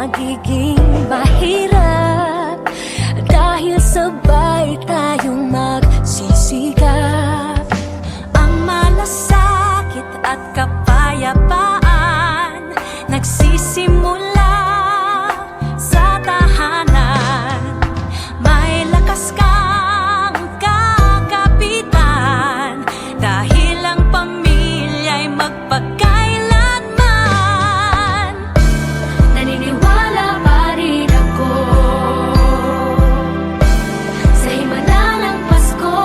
magiging mahirap dahil sabay tayong magsisikap. Ang malasakit at kapayapaan nagsisimula sa tahanan. May lakas kang kakapitan dahil ang pamilya'y magpakailanman. Naniniwala pa rin ako sa himala ng Pasko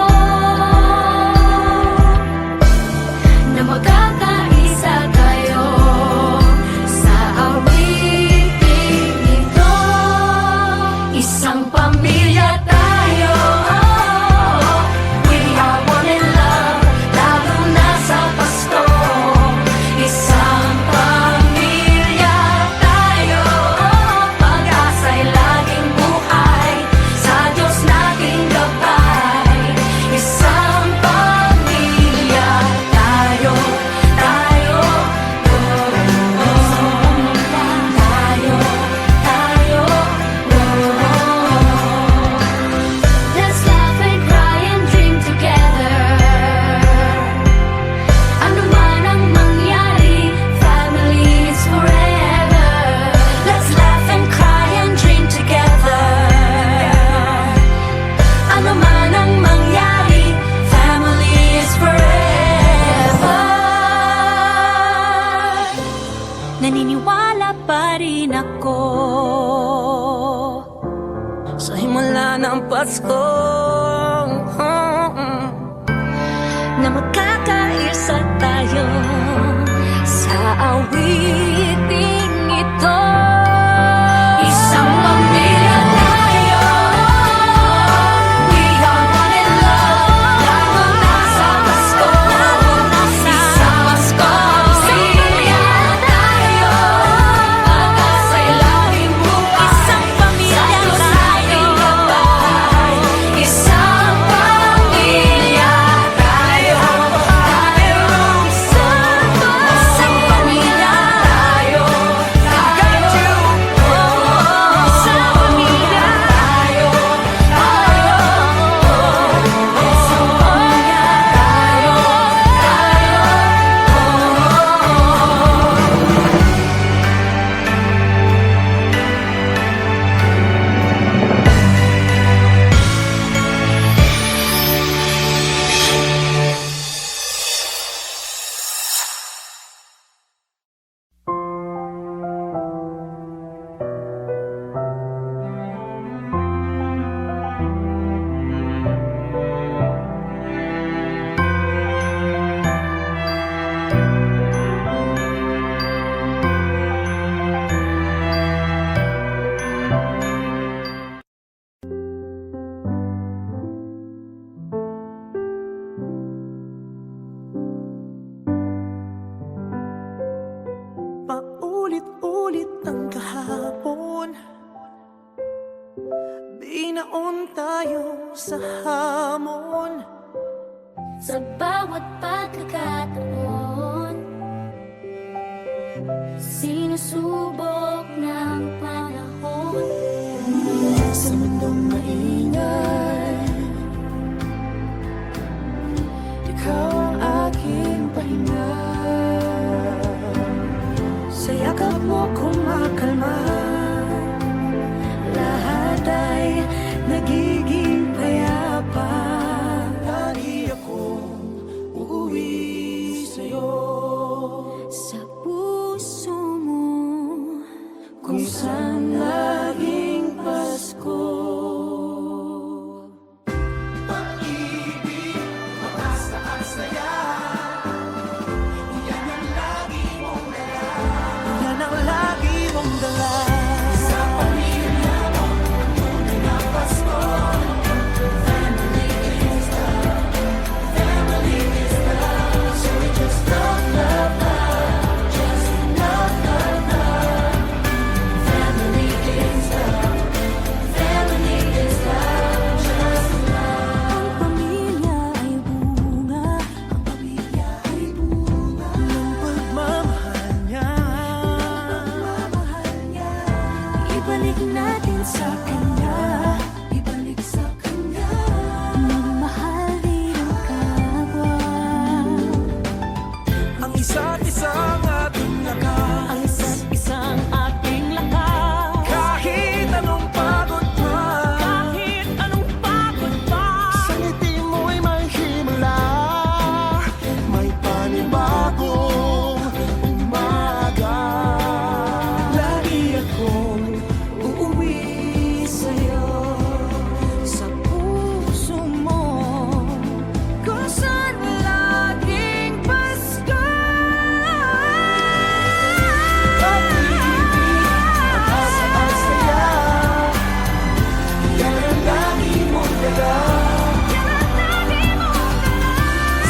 na magkakaisa tayo sa awiting ito. Isang pamilya tayo, we are one in love, lalo na sa Pasko. Isang pamilya tayo, pag-asa'y laging buhay, sa Diyos nating gabay. Isang pamilya tayo, tayo, Let's laugh and cry and dream together. Ano man ang mangyari, family is forever. Let's laugh and cry and dream together. Ano man ang mangyari, family is forever. Naniniwala pa rin ako sa himala ng Pasko na magkakaisa tayo sa awiting ito. Isang pamilya tayo, we are one in love, lalo na sa Pasko. Isang pamilya tayo, pag-asa'y laging buhay, sa Diyos nating gabay. Isang pamilya tayo, isang pamilya tayo, isang pamilya tayo, Paulit-ulit ang kahapon, binaon tayo sa hamon. sa bawat pagkakataon, sinusubok ng panahon. Sa mundong maingay, ikaw ang aking pahinga. Sa yakap mo kumakalma, lahat ay nagiging payapa. Lagi akong uuwi sa'yo, Sa puso mo, kung saan laging Pasko. Yan ang lagi mong dala. Sa pamilya mo, tunay na Pasko. Family is love. Family is love. So we just love, love, love. Just love, love, love. Family is love. Family is love. Just love. ang pamilya ay bunga, Ang pamilya ay bunga ng pagmamahal niya. Ibalik natin sa Kanya, ibalik sa Kanya. Magmahal din ang kapwa. Ang isa't isang ating lakas, Ang isa't isang ating lakas. kahit anong pagod pa, Kahit anong pagod pa, sa ngiti mo'y may himala, may panibagong umaga. Lagi akong uuwi sa'yo sa puso mo, kung saan laging Pasko. pag-ibig, pag-asa at saya, yan ang lagi mong dala.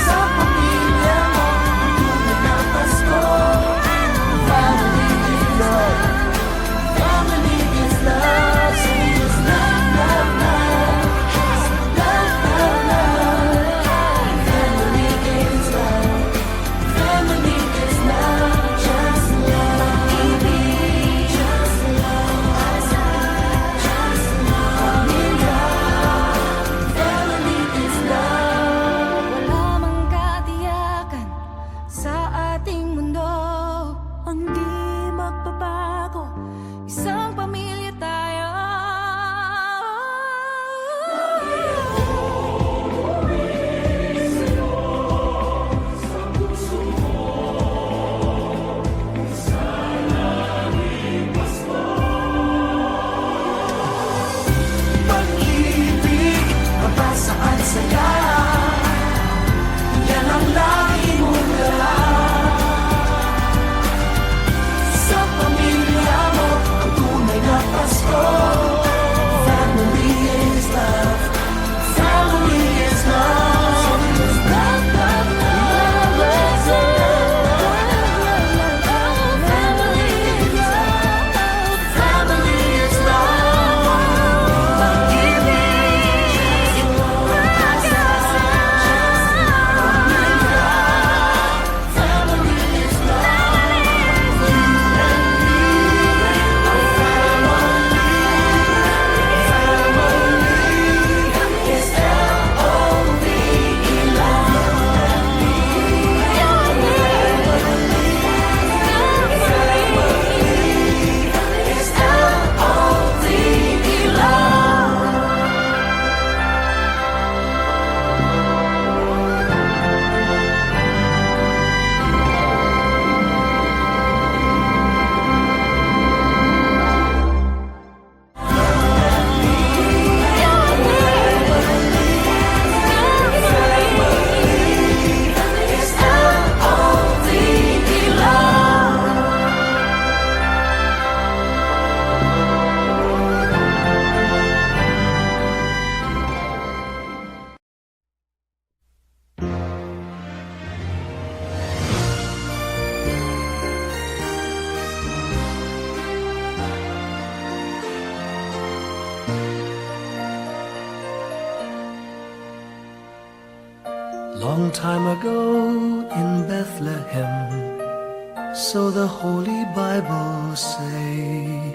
Sa pamilya mo, tunay na Pasko. Family is love, family is love, so it's love, love, love, love, love, love. Family is love, family is love, just love, ibig, just love, just love. Pamilya, family is love. Wala mang katiyakan sa ating mundo, ang di magbabago, isang pamilya tayo. Pag-ibig, pag-asa at saya, yan ang lagi mong dala. Sa pamilya mo, ang tunay na Pasko. Family is love, family is love, so it's love, love, love, love, love. Family is love, family is love. Pag-ibig, pag-asa, pamilya, family is love. You and me are family. Family is L-O-V-E, love. Is L-O-V-E, love. Is L-O-V-E, love. Long time ago in Bethlehem, so the Holy Bible say,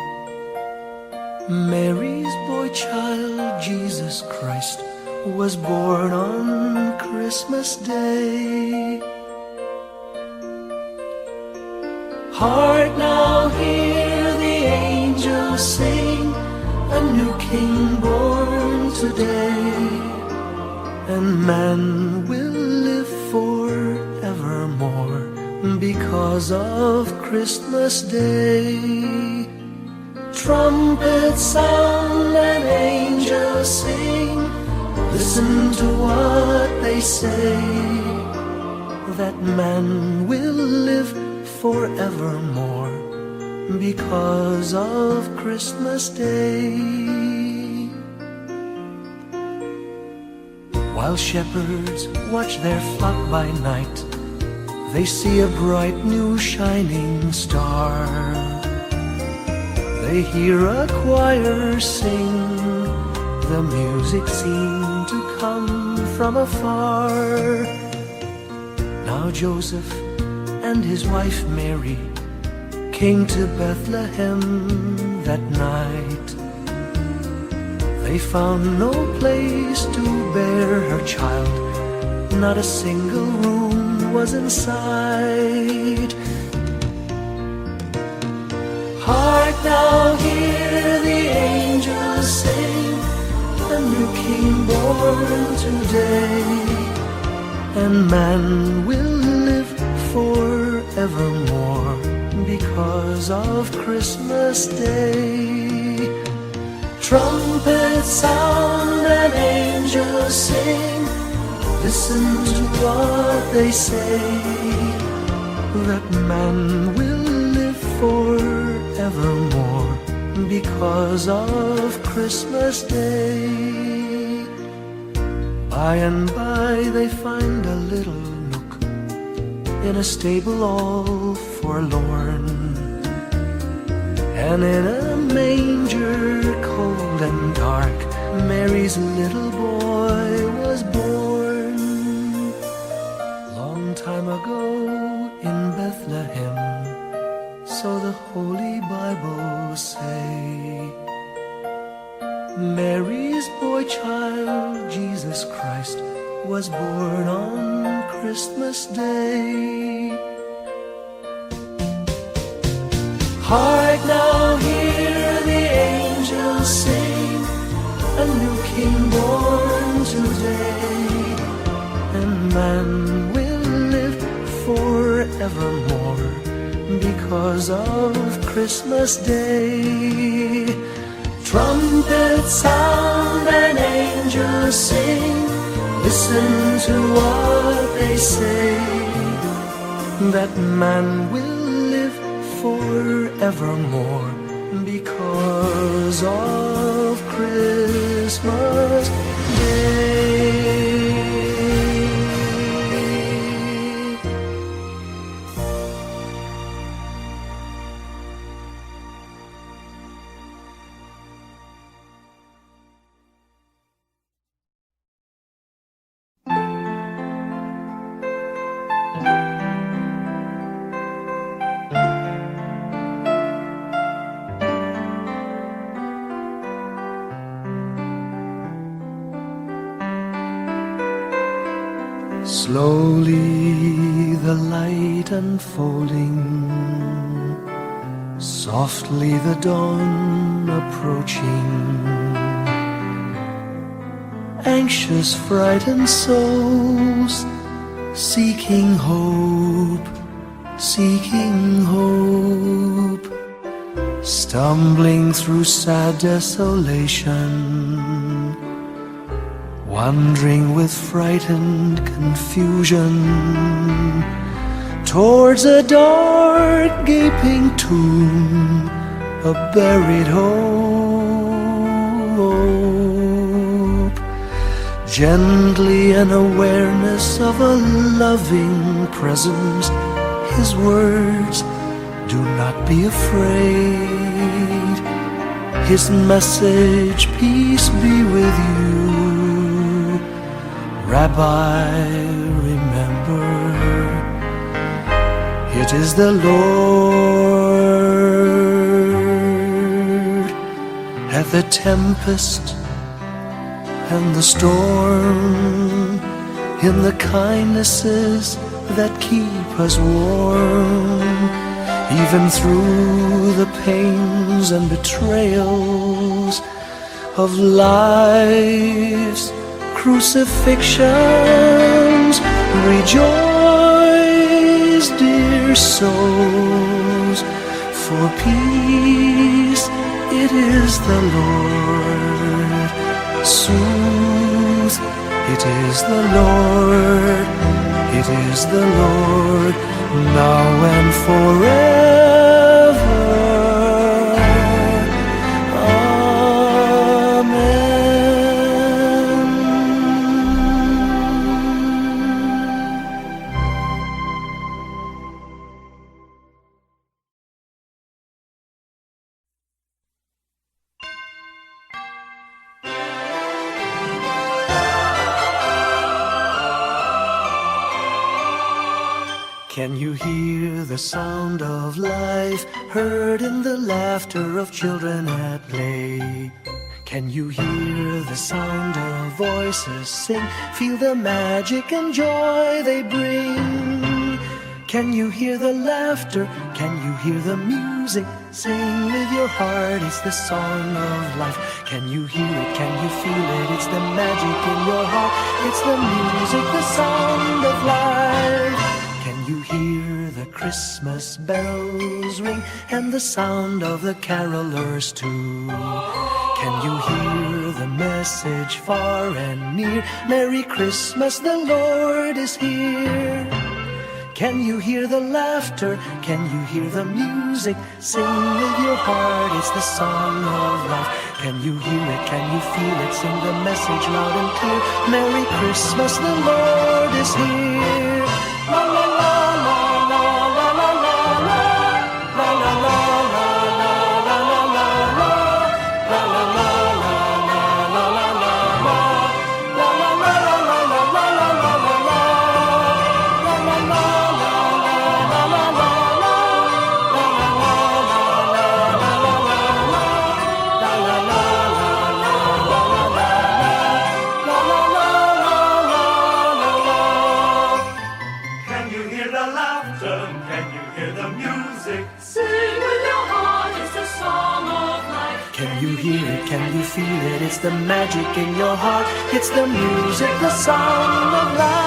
Mary's boy child, Jesus Christ, was born on Christmas Day. Heart now hear the angels sing, a new king born today, and man will live forevermore because of Christmas Day. Trumpets sound and angels sing, listen to what they say, that man will live forevermore because of Christmas Day. While shepherds watch their flock by night, they see a bright new shining star. They hear a choir sing, the music seemed to come from afar. Now Joseph and his wife Mary came to Bethlehem that night. They found no place to bear her child, not a single room was in sight. Hark now, hear the angels sing, a new king born today, and man will live forevermore because of Christmas Day. Trumpets sound and angels sing, listen to what they say, that man will live forevermore because of Christmas Day. By and by they find a little nook in a stable all forlorn, and in a manger cold and dark, Mary's little boy was born. Long time ago in Bethlehem, so the Holy Bible say, Mary's boy child, Jesus Christ, was born on Christmas Day. Hark now, hear the angels sing, a new king born today, and man will live forevermore because of Christmas Day. Trumpets sound and angels sing, listen to what they say, that man will live forevermore because of Christmas Day. Slowly the light unfolding, softly the dawn approaching. Anxious, frightened souls, seeking hope, stumbling through sad desolation, wandering with frightened confusion towards a dark gaping tomb, a buried hope. Gently an awareness of a loving presence, His words, do not be afraid. His message, peace be with you. Rabbi, remember, it is the Lord. At the tempest and the storm, in the kindnesses that keep us warm, even through the pains and betrayals of life's crucifixions. Rejoice, dear souls, for peace it is the Lord. Sooth, it is the Lord, it is the Lord, now and forever. Can you hear the sound of life heard in the laughter of children at play? Can you hear the sound of voices sing? Feel the magic and joy they bring. Can you hear the laughter? Can you hear the music? Sing with your heart, it's the song of life. Can you hear it? Can you feel it? It's the magic in your heart. It's the music, the sound of life. Can you hear the Christmas bells ring and the sound of the carolers too? Can you hear the message far and near? Merry Christmas, the Lord is here. Can you hear the laughter? Can you hear the music? Sing with your heart, it's the song of life. Can you hear it? Can you feel it? Sing the message loud and clear. Merry Christmas, the Lord is here. La la la la la la la la la la la la la la la la Can you hear the laughter? Can you hear the music? Sing with your heart, it's the song of life. Can you hear it? Can you feel it? It's the magic in your heart. It's the music, the sound of life.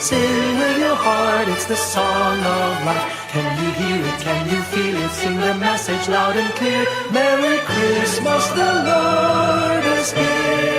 Sing with your heart, it's the song of life. Can you hear it? Can you feel it? Sing the message loud and clear. Merry Christmas, the Lord is here.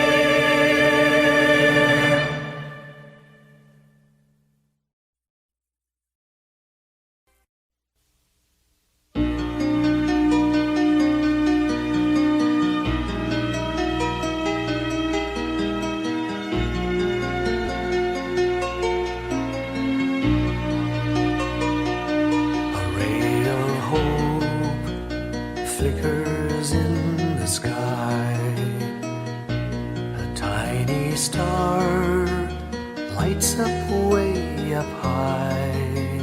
Flickers in the sky. A tiny star lights up way up high.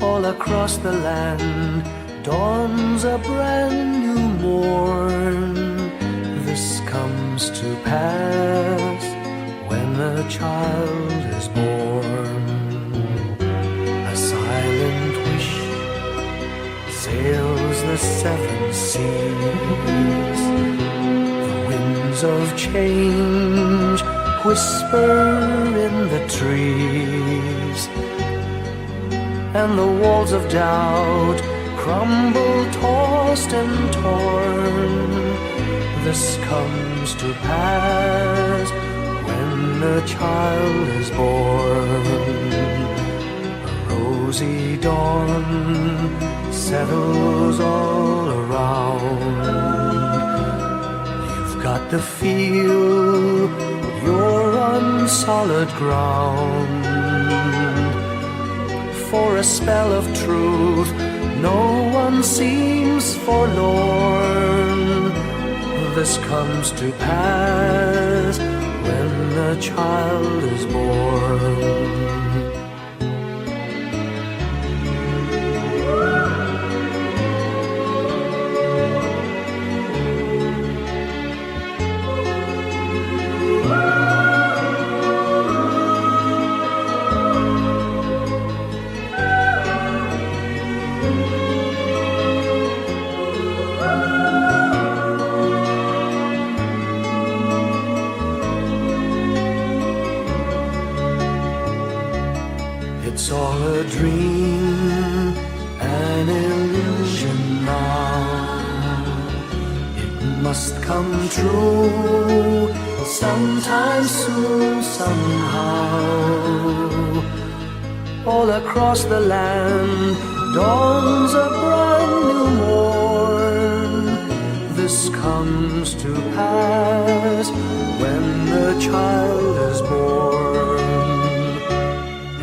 All across the land dawns a brand new morn. This comes to pass when a child is born. A silent wish sails the seven seas. The winds of change whisper in the trees, and the walls of doubt crumble, tossed and torn. This comes to pass when the child is born. A rosy dawn settles all around. You've got to feel you're on solid ground. For a spell of truth, no one seems forlorn. This comes to pass when the child is born. It's all a dream, an illusion now. It must come true sometime soon, somehow. All across the land dawns a brand new morn. This This comes to pass when the child is born.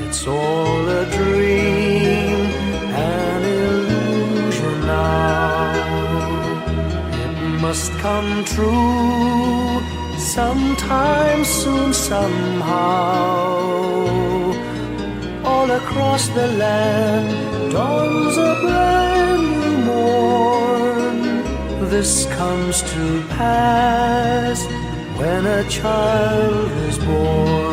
It's all a dream, an illusion now. It must come true sometime soon, somehow. All across the land dawns a brand new morn. This comes to pass when a child is born.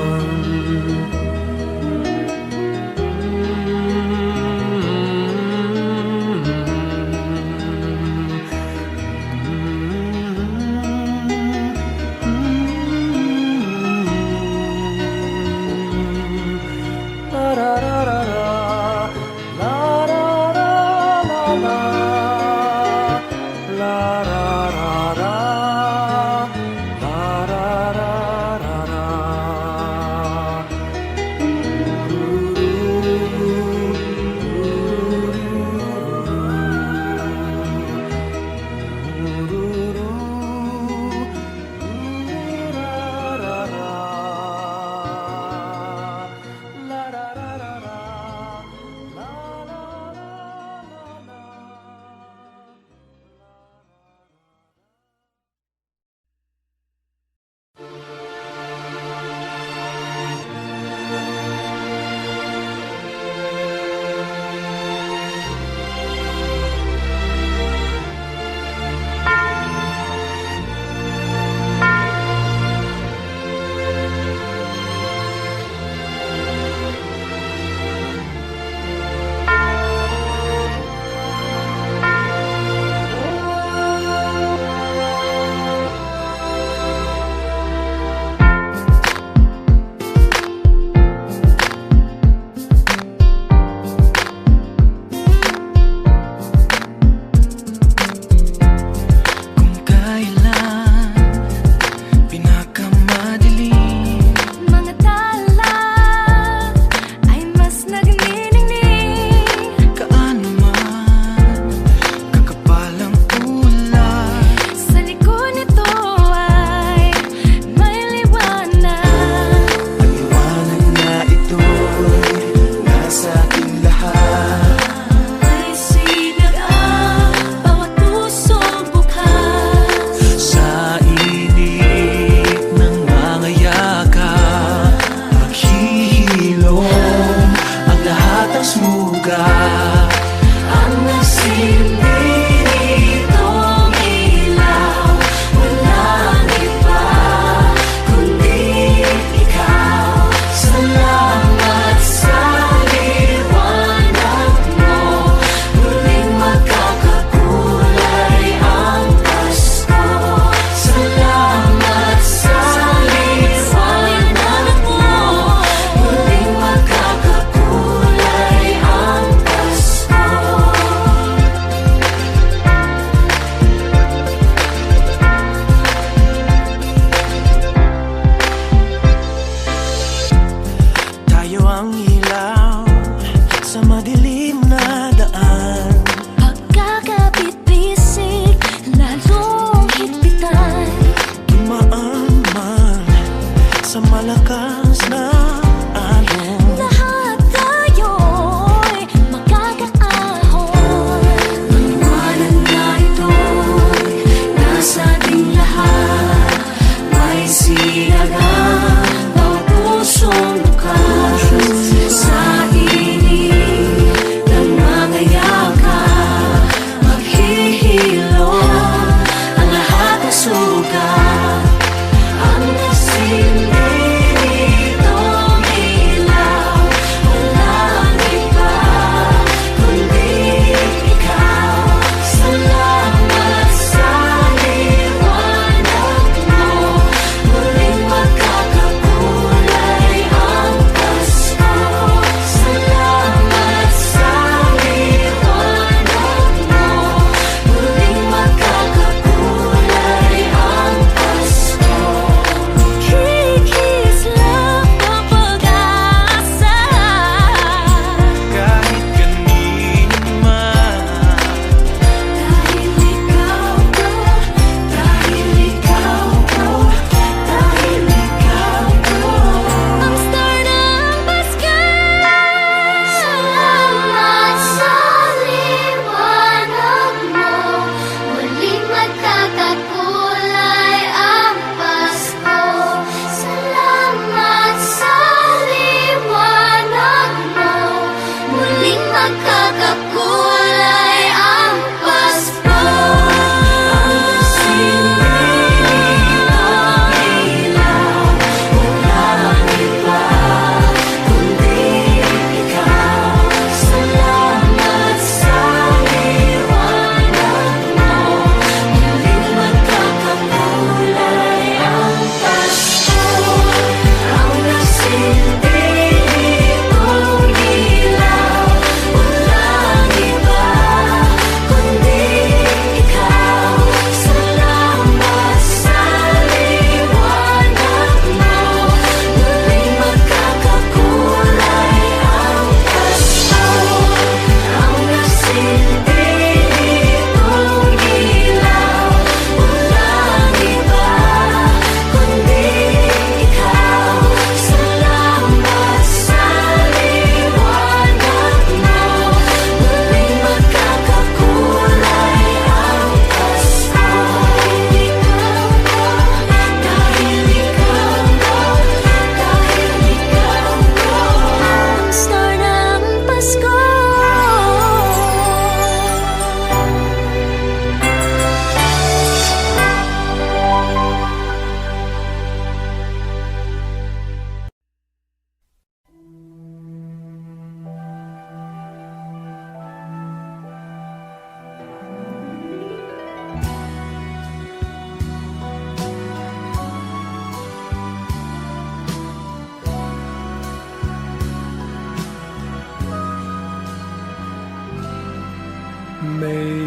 May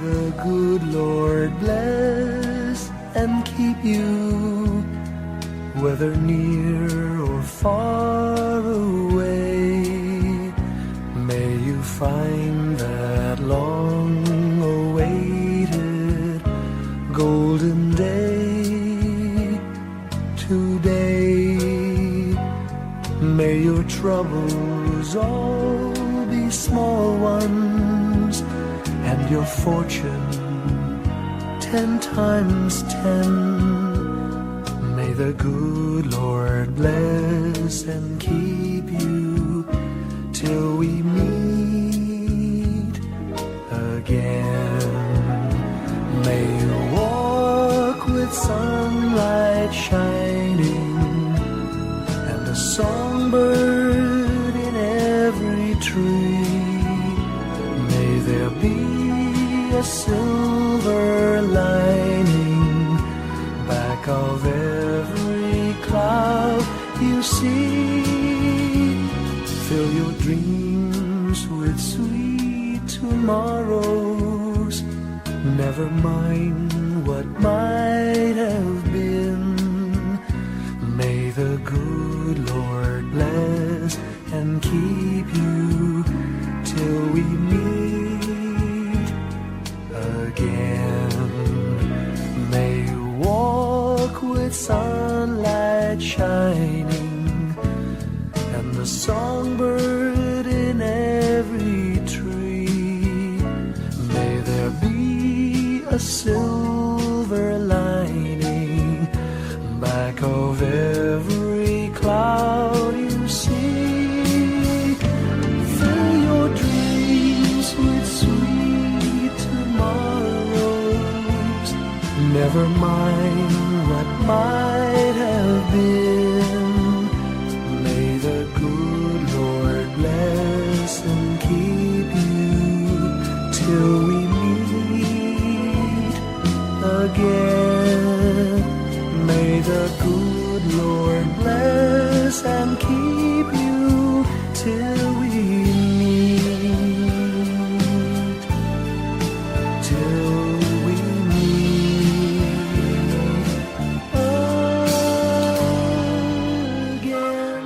the good Lord bless and keep you, whether near or far away. May you find that long-awaited golden day today. May your troubles all be small ones, and your fortune 10 times 10. May the good Lord bless and keep you till we meet again. May you walk with sunlight shining and a songbird in every tree. May there be a silver lining back of every cloud you see. Fill your dreams with sweet tomorrows. Never mind what might have been. May the good Lord bless and keep you till we meet again. May you walk with sunlight shining and the songbird in every tree. May there be a silver lining back of every cloud you see. Fill your dreams with sweet tomorrows. Never mind what might have been. May the good Lord bless and keep you till we meet again. May the good Lord bless and keep you till we meet, till we meet again.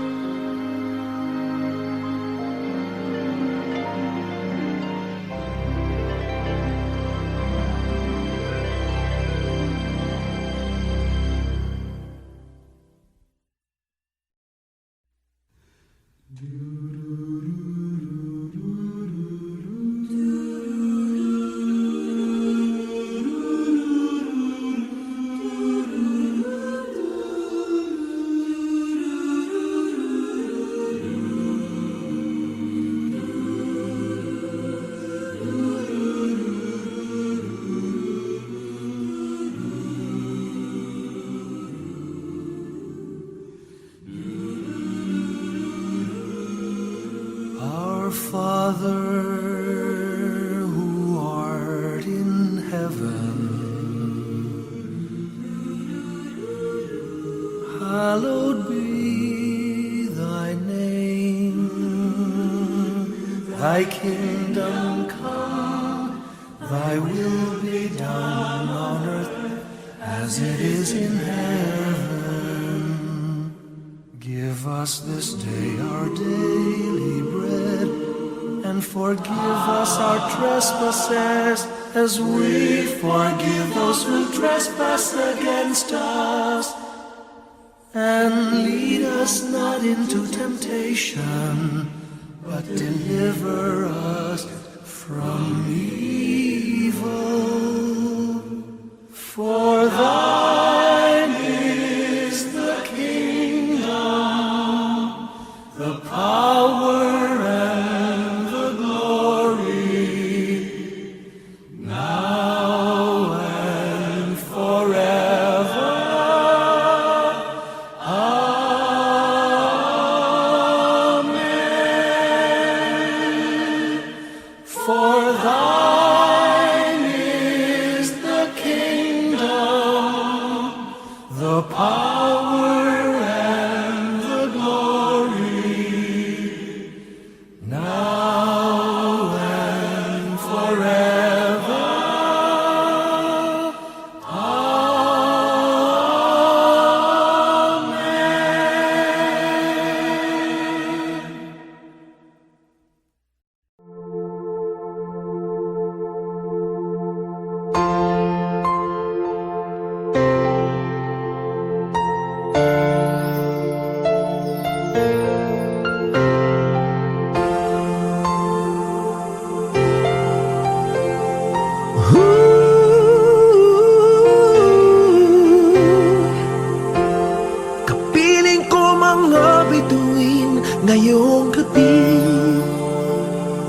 Our Father who art in heaven, hallowed be thy name. Thy kingdom come, thy will be done on earth as it is in heaven. Give us this day our daily bread, and forgive us our trespasses as we forgive those who trespass against us. And lead us not into temptation, but deliver us from evil. For thine is the kingdom, the power, and the glory, now and forever. Amen. For thine is the kingdom, the power, and the glory, now and forever.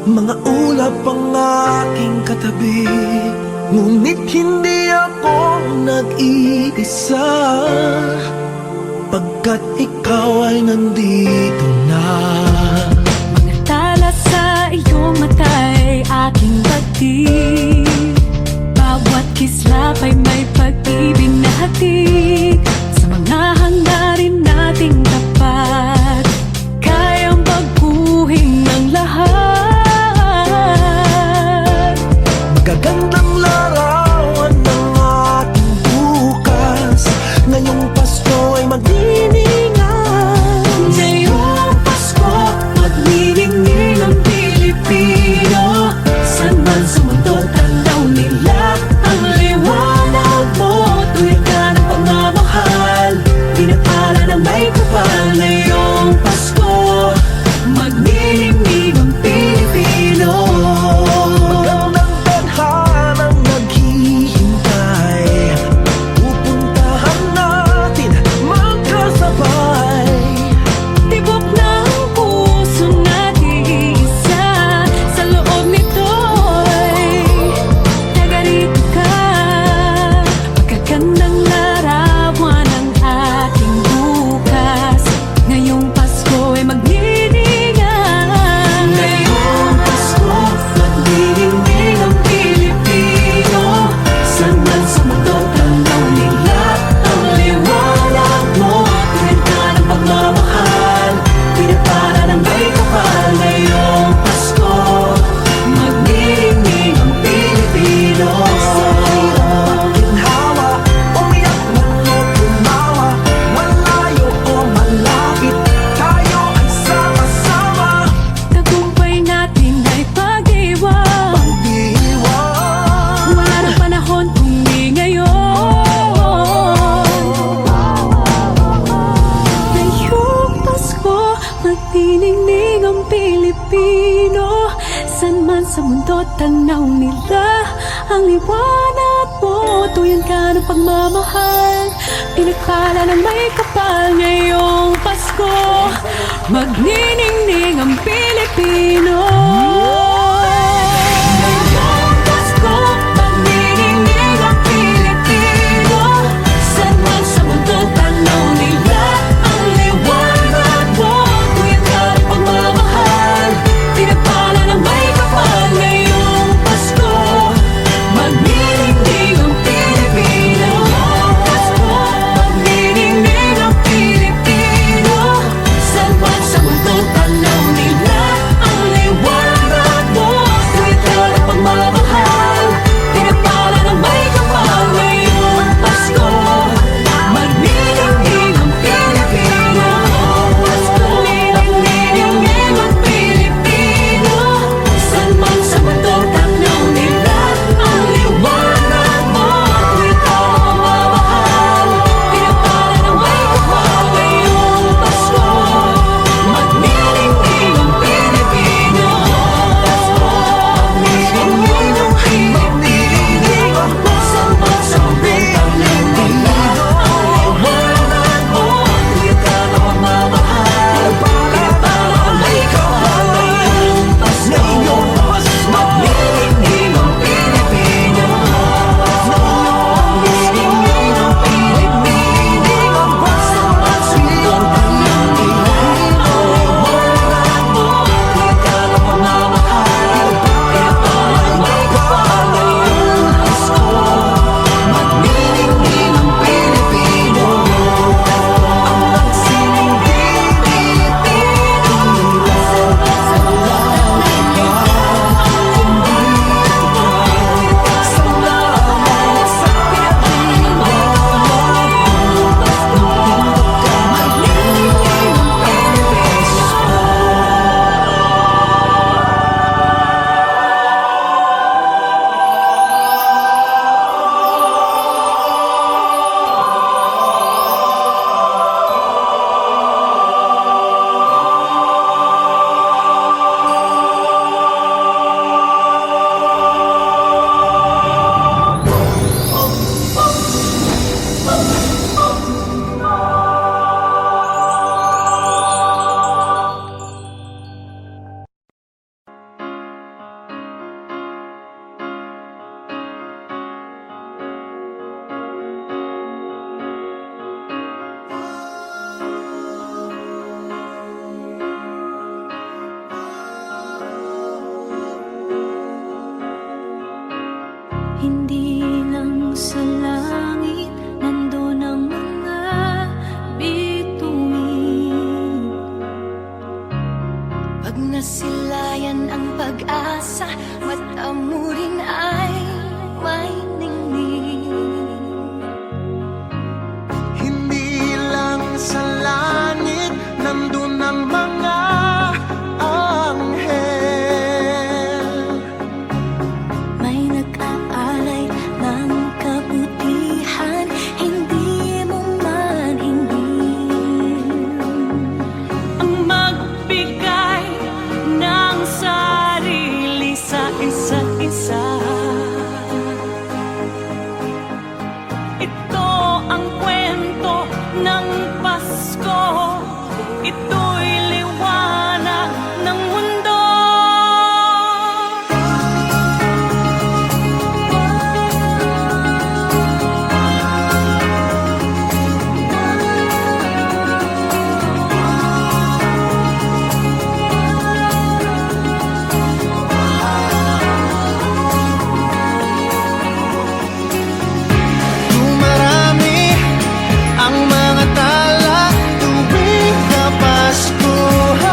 Mga ulap ang aking katabi, ngunit hindi ako nag-iisa, pagkat ikaw ay nandito na. Mga tala sa iyong mata'y aking batid. Bawat kislap ay may pag-ibig na hatid. Sa mga hangarin nating tapat, kayang baguhin ng lahat. Magagandang larawan ng ating bukas, ngayong Pasko ay magdiningan. Ngayong Pasko, magningning ang Pilipino. San man sa mundo, tanaw nila ang liwanag mo. Tuwid ka ng pagmamahal, pinapala ng may kapal. Ngayong Pasko, magningning ang Pilipino. Magandang tadhanang naghihintay, pupuntahan natin magkasabay. Tibok ng puso natin isa, sa loob nito'y nagarito ka. Magagandang larawan ang ating bukas. Ngayong Pasko ay magniningan. Ngayong Pasko, magniningan ang Pilipino. San man sa mundo, tanaw nila ang liwanag mo. Tuwid ka ng pagmamahal, pinapala ng may kapal. Ngayong Pasko, magnining ang Pilipino. Ginhawa, umiyak man o tumawa, malayo o malapit, tayo ay sama-sama. Tagumpay natin ay pag-iwan. Pag-iwan, Wala nang panahon kung di ngayon. Ngayong Pasko, magniningning ang Pilipino. San man sa mundo, tanaw nila ang liwanag mo. Tuyan ka ng pagmamahal, pinagpala ng may kapal. Ngayong Pasko, magniningning ang Pilipino. Ngayong Pasko, magniningning ang Pilipino. San man sa mundo, tanaw nila ang liwanag mo. Tuyan ka ng pagmamahal, pinagpala ng may kapal. Ngayong Pasko, magniningning ang Pilipino. Pasko, magniningning ang Pilipino. San man sa mundo, tanaw nila ang Hindi lang sa langit nandun ang mga bituin. Pag nasilayan ang pag-asa, mata mo rin ay may ningning. Hindi lang sa langit nandun ang mga anghel. May nag-aalay ng kabutihan, hindi mo man hingin. Ang magbigay ng sarili sa isa't isa. Ito ang kwento ng Pasko. Ito'y liwanag ng mundo. Dumarami ang mga tala tuwing Kapaskuhan.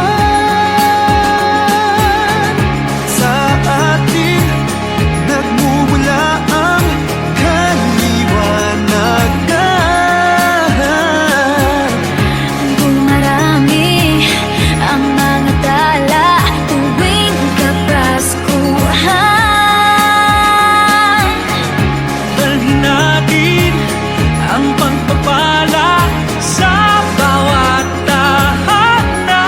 Sa atin nagmumula ang kaliwanagan. Dumarami ang mga tala tuwing Kapaskuhan. Dalhin natin ang pagpapala sa bawat tahanan.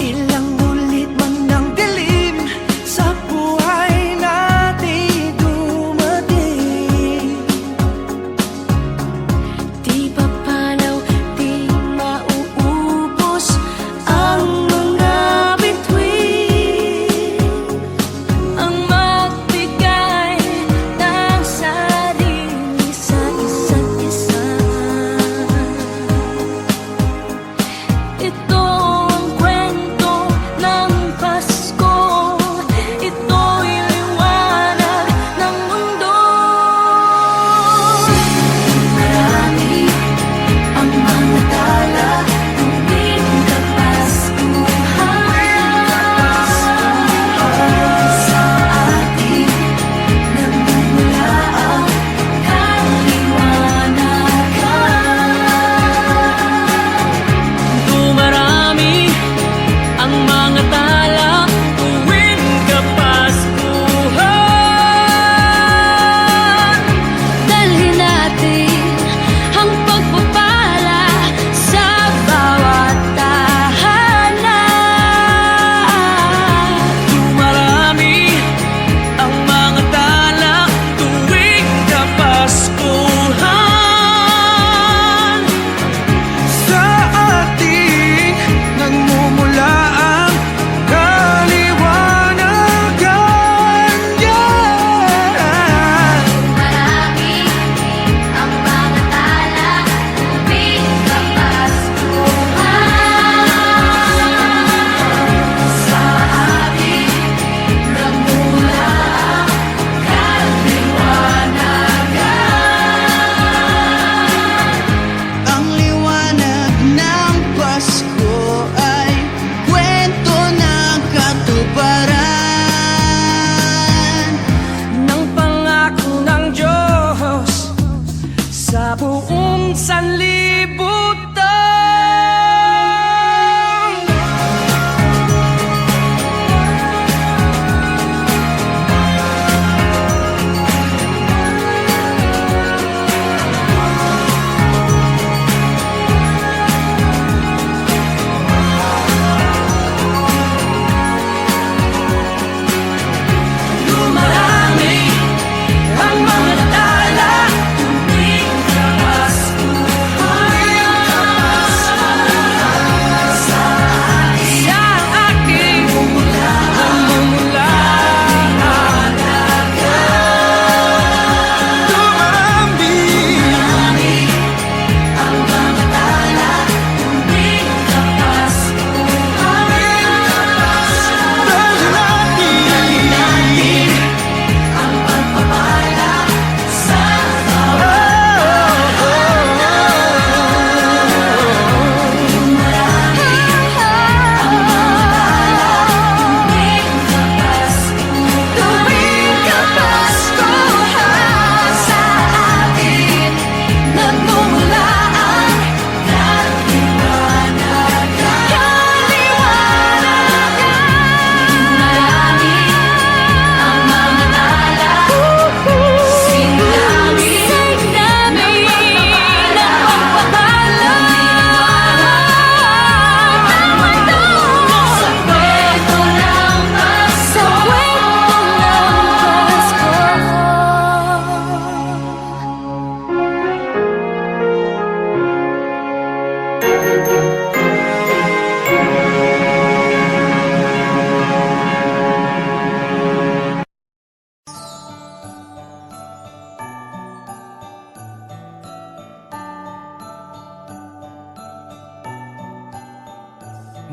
Ilang ulit man ng dilim sa buhay natin dumating. Di papalaw, di mauubos ang mga bituin. Ang magbigay ng sarili sa isa't isa. Ito ang kwento ng Pasko. Ito'y liwanag ng mundo. Marami ang mga tala tuwing Kapaskuhan. Sa atin nagmumula ang kaliwanagan. Dumarami ang mga tala tuwing Kapaskuhan. Dalhin natin ang pagpapala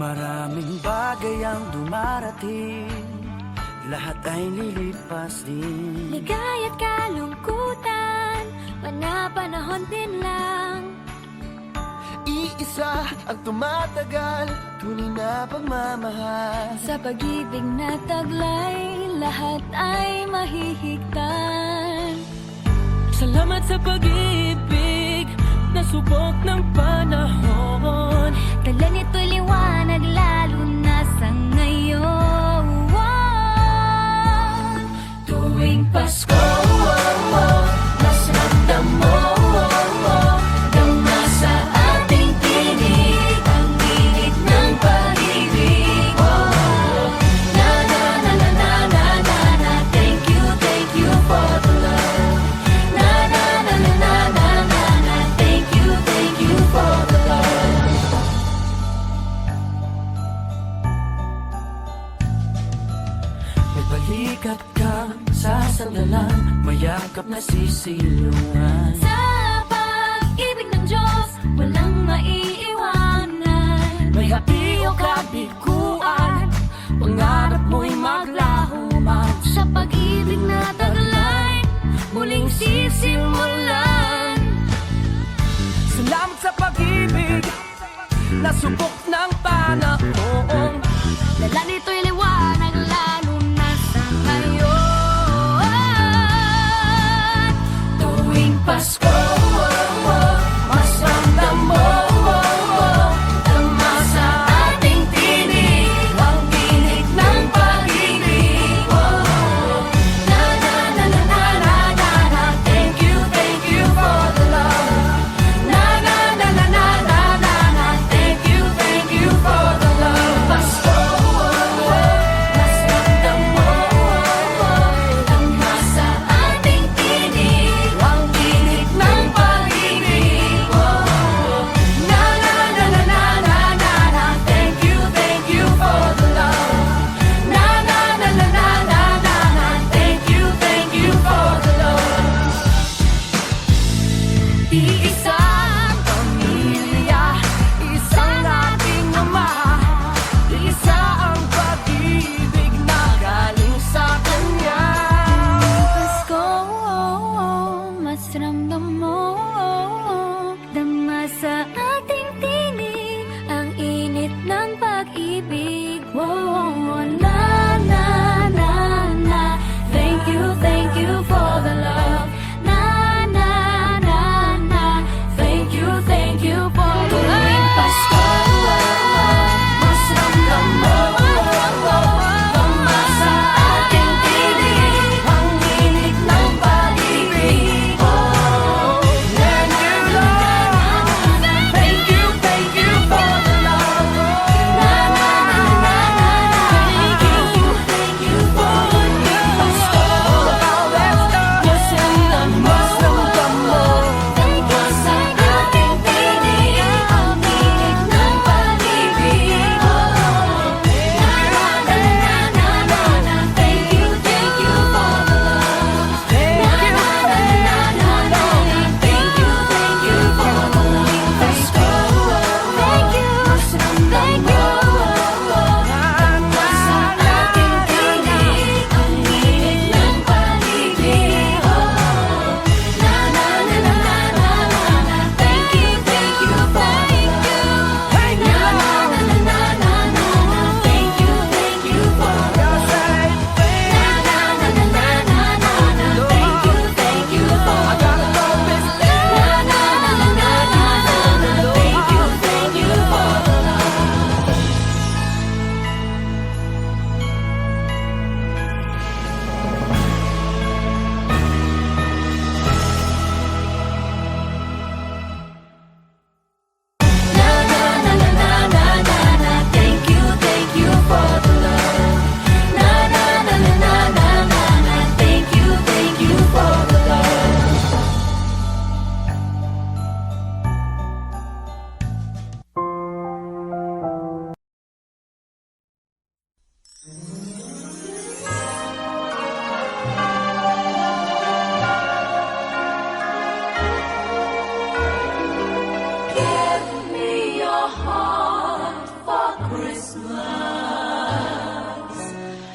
Maraming bagay ang dumarating, lahat ay lilipas din. Ligaya't kalungkutan, panahon din lang. Iisa ang tumatagal, tunay na pagmamahal. Sa pag-ibig na taglay, lahat ay mahihigtan. Salamat sa pag-ibig na subok ng panahon. Dala nito'y liwanag lalo na sa ngayon. Tuwing Pasko, mas ramdam mo, dama sa ating tinig ang init ng pag-ibig. Na na na na na na na na, thank you for the love. Na na na na na na na na, thank you for the love. May balikat kang sasandalan, mayakap na sisilungan. Sa pag-ibig ng Diyos, walang maiiwanan. May hati o kabiguan, pangarap mo'y maglaho man. Sa pag-ibig na taglay, muling sisimulan. Salamat sa pag-ibig na subok ng panahon. Dala nito'y liwanag lalo na sa ngayon. Tuwing Pasko, mas ramdam mo, dama sa ating tinig ang init ng pag-ibig. Na na na na na na na na, thank you for the love. Na na na na na na na na, thank you for the love.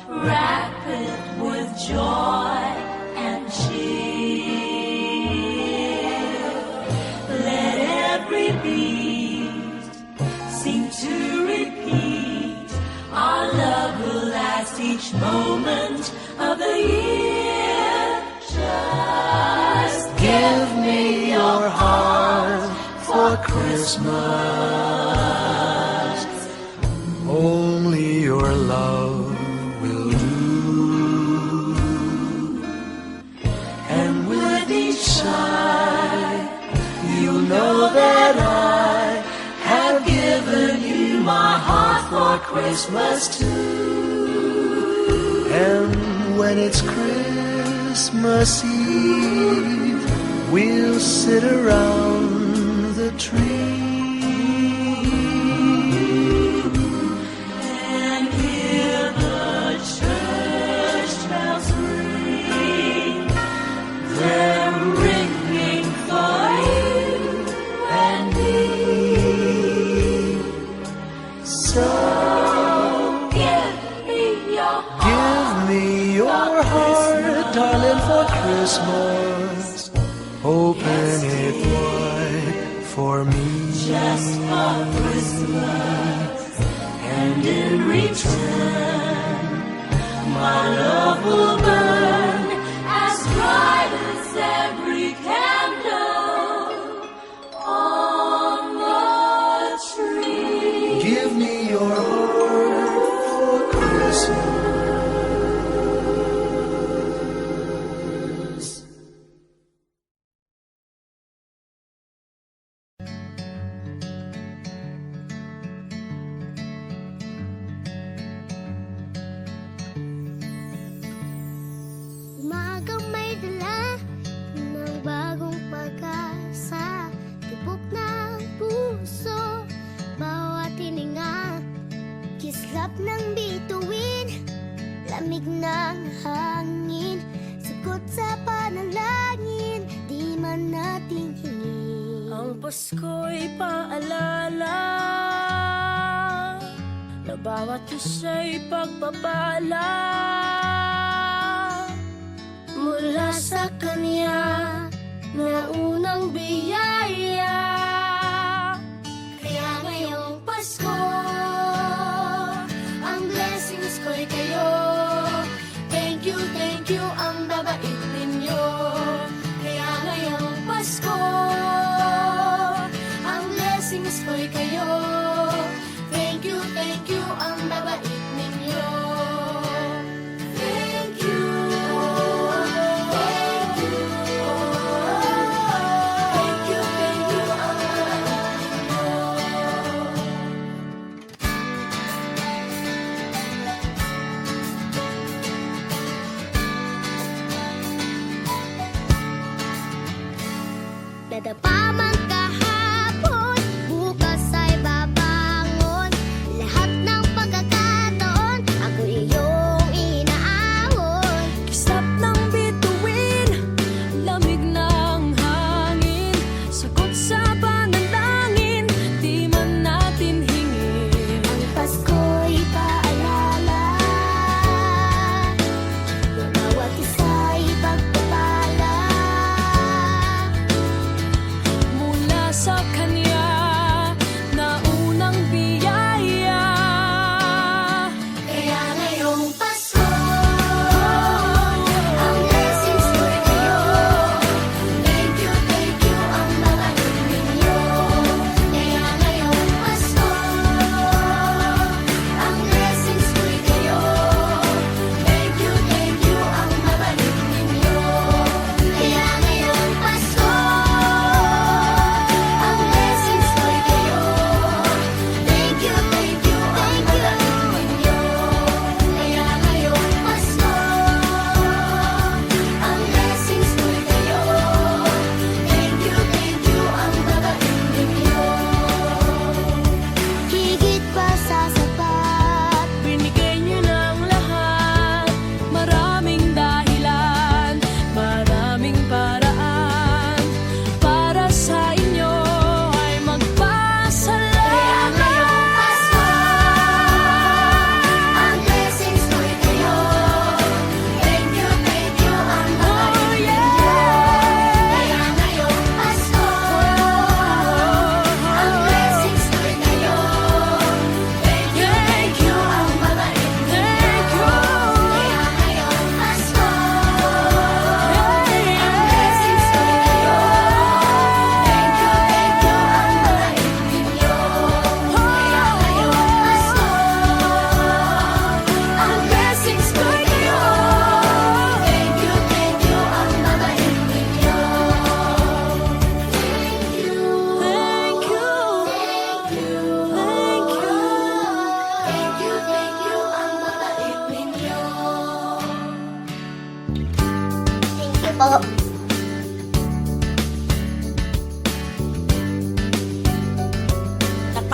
Wrap it with joy and cheer. Let every beat seem to repeat. Our love will last each moment of the year. Just give me your heart for Christmas. Only your love will do. And with each sigh, you know that I have given you my heart for Christmas too. And when it's Christmas Eve, we'll sit around the tree. And hear the church bells ring. They're ringing for you and me. So give me your heart. Give me your heart, darling, for Christmas. Open it wide for me. Just for Christmas, and in return, my love will burn as bright as every candle on the tree. Give me your heart for Christmas. Umagang may dala ng bagong pag-asa. Tibok ng puso, bawat hininga. Kislap ng bituin, lamig ng hangin. Sagot sa panalangin, di man nating hingin. Ang Pasko'y paalala na bawat isa'y pagpapala mula sa Kanya na unang biyaya. Kaya ngayong Pasko, ang blessings ko'y kayo. Thank you, ang babait ninyo. Kaya ngayong Pasko, ang blessings ko'y kayo. Thank you, ang babait ninyo. Thank you, thank you. Thank you, ang babait ninyo. Dadapa man kahapon, bukas ay babangon. Lahat ng pagkakataon, ako iyo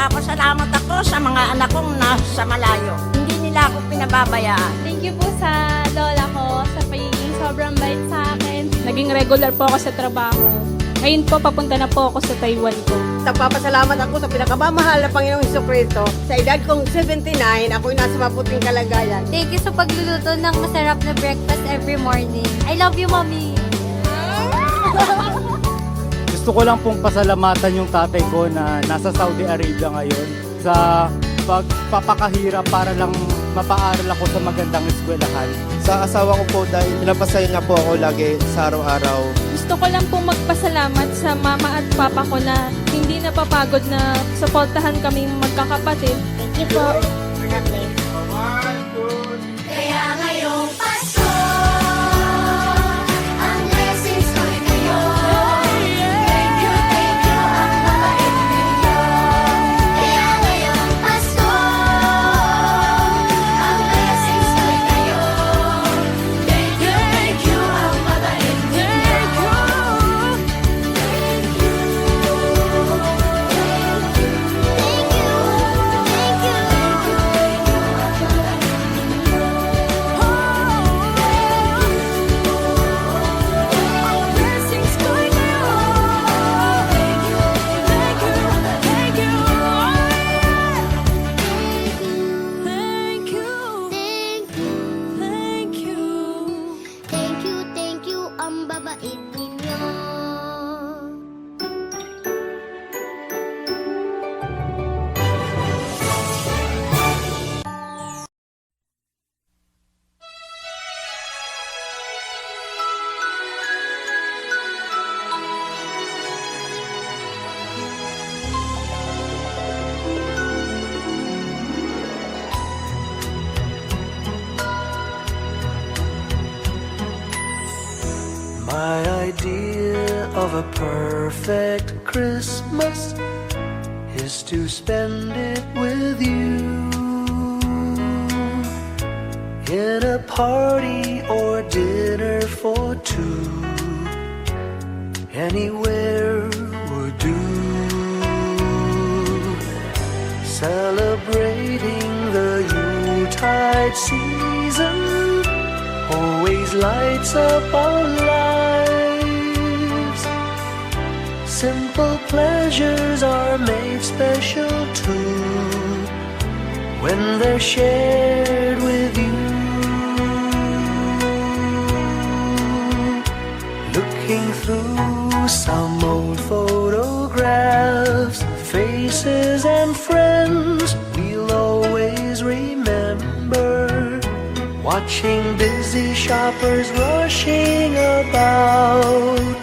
Nagpapasalamat ako sa mga anak kong nasa malayo. Hindi nila ako pinababayaan. Thank you po sa lola ko sa pagiging sobrang bait sa akin. Naging regular po ako sa trabaho. Ngayon po, papunta na po ako sa Taiwan ko. Nagpapasalamat ako sa pinakamamahal na Panginoong Hesukristo. Sa edad kong 79, ako'y nasa mabuting kalagayan. Thank you sa pagluluto ng masarap na breakfast every morning. I love you, Mommy! Gusto ko lang pong pasalamatan yung tatay ko na nasa Saudi Arabia ngayon sa pagpapakahirap para lang mapaaral ako sa magandang eskwelahan. Sa asawa ko po dahil pinapasaya niya po ako lagi sa araw-araw. Gusto ko lang pong magpasalamat sa mama at papa ko na hindi napapagod na suportahan kami magkakapatid. Thank you po. God bless. Kaya ngayong Pasko, ang blessings ko'y kayo. Thank you, ang mabait ninyo. Kaya ngayong Pasko, ang blessings ko'y kayo. Thank you, ang mabait ninyo. Thank you, ang babait ninyo. My idea of a perfect Christmas is to spend it with you in a party or dinner for two. Anywhere would do. Celebrating the Yuletide season always lights up our lives. Simple pleasures are made special too when they're shared with you. Looking through some old photographs, faces and friends we'll always remember. Watching busy shoppers rushing about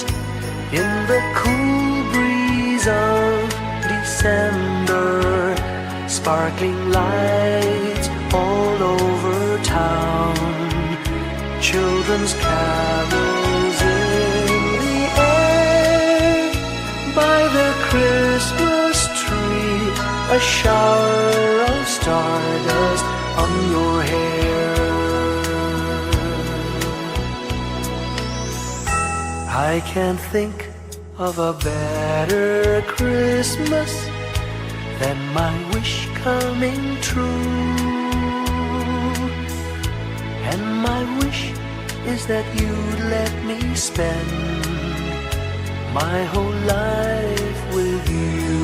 in the cool breeze of December. Sparkling lights all over town, children's carols in the air. By the Christmas tree, a shower of stardust on your hair. I can't think of a better Christmas than my wish coming true. And my wish is that you'd let me spend my whole life with you.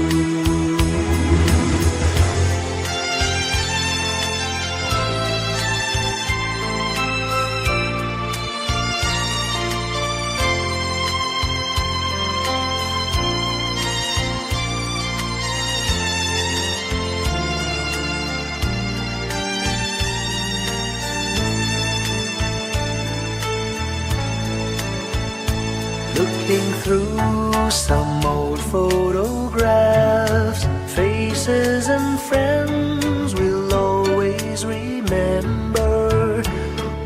Looking through some old photographs, faces and friends we'll always remember.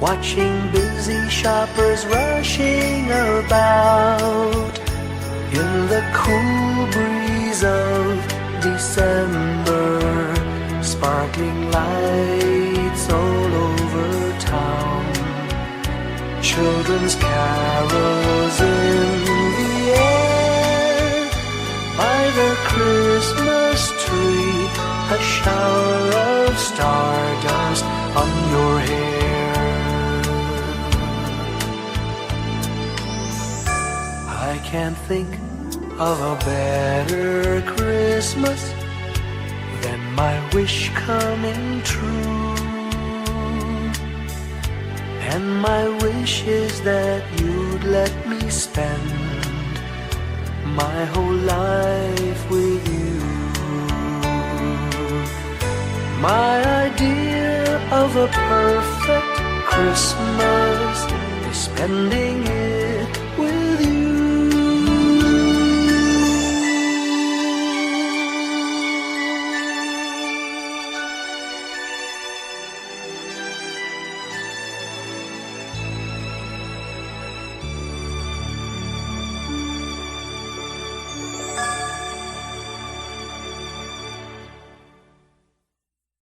Watching busy shoppers rushing about in the cool breeze of December. Sparkling lights all over town, children's carols in the air. By the Christmas tree, can't think of a better Christmas than my wish coming true. And my wish is that you'd let me spend my whole life with you. My idea of a perfect Christmas is spending it